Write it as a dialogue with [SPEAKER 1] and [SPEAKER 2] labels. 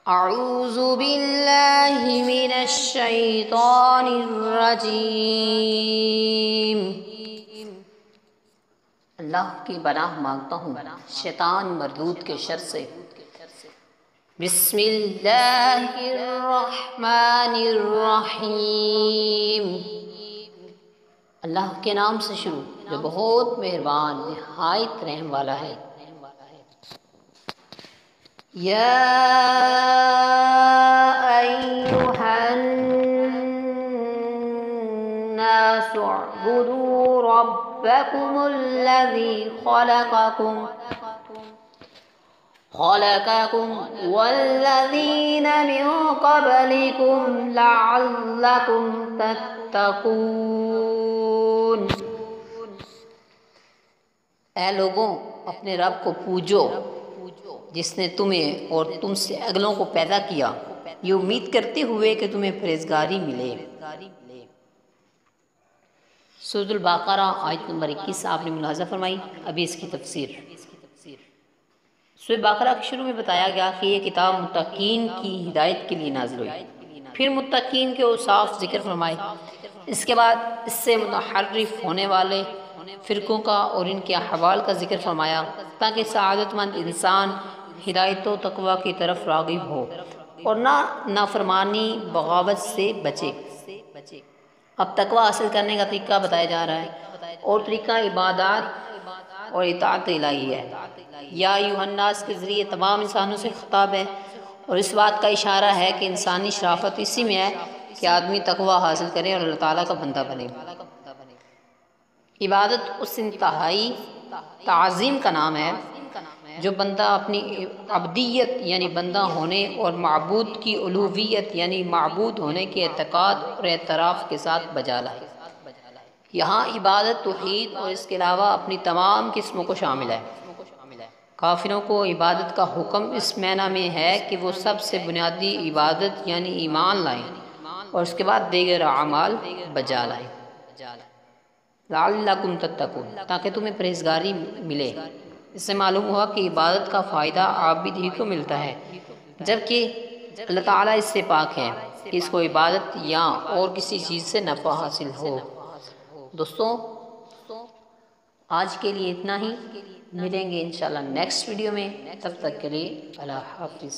[SPEAKER 1] اعوذ باللہ من الشیطان الرجیم۔ اللہ کی پناہ مانگتا ہوں شیطان مردود کے شر سے۔ بسم اللہ الرحمن الرحیم۔ اللہ کے نام سے شروع جو بہت مہربان نہایت رحم والا ہے۔ یا ایھا الناس اعبدوا ربکم الذی خلقکم والذین من قبلکم لعلکم تتقون۔ اے لوگوں، اپنے رب کو پوجو جس نے تمہیں اور تم سے اگلوں کو پیدا کیا، یہ امید کرتے ہوئے کہ تمہیں پرہیزگاری ملے۔ سورۃ البقرہ آیت نمبر 21 آپ نے ملاحظہ فرمائی۔ ابھی اس کی تفسیر۔ سورۃ بقرہ کے شروع میں بتایا گیا کہ یہ کتاب متقین کی ہدایت کے لیے نازل ہوئی، پھر متقین کے اوصاف ذکر فرمائے، اس کے بعد اس سے منحرف ہونے والے فرقوں کا اور ان کے احوال کا ذکر فرمایا تاکہ سعادت مند انسان ہدایت و تقوی کی طرف راغب ہو اور نافرمانی بغاوت سے بچے۔ اب تقوی حاصل کرنے کا طریقہ بتایا جا رہا ہے، اور طریقہ عبادات اور اطاعت الہی ہے۔ یا ایھا الناس کے ذریعے تمام انسانوں سے خطاب ہے، اور اس بات کا اشارہ ہے کہ انسانی شرافت اسی میں ہے کہ آدمی تقوی حاصل کرے اور اللہ تعالیٰ کا بندہ بنے۔ عبادت اس انتہائی تعظیم کا نام ہے جو بندہ اپنی عبدیت یعنی بندہ ہونے اور معبود کی الوہیت یعنی معبود ہونے کے اعتقاد اور اعتراف کے ساتھ بجا لائے۔ یہاں عبادت توحید اور اس کے علاوہ اپنی تمام قسموں کو شامل ہے۔ کافروں کو عبادت کا حکم اس معنی میں ہے کہ وہ سب سے بنیادی عبادت یعنی ایمان لائیں اور اس کے بعد دیگر اعمال بجا لائیں۔ لعلکم تتقون، تاکہ تمہیں پرہیزگاری ملے۔ اس سے معلوم ہوا کہ عبادت کا فائدہ عابد ہی کو ملتا ہے، جبکہ اللہ تعالیٰ اس سے پاک ہے کہ اس کو عبادت یا اور کسی چیز سے نفع حاصل ہو۔ دوستوں، آج کے لیے اتنا ہی، ملیں گے انشاءاللہ نیکسٹ ویڈیو میں، تب تک کے لیے اللہ حافظ۔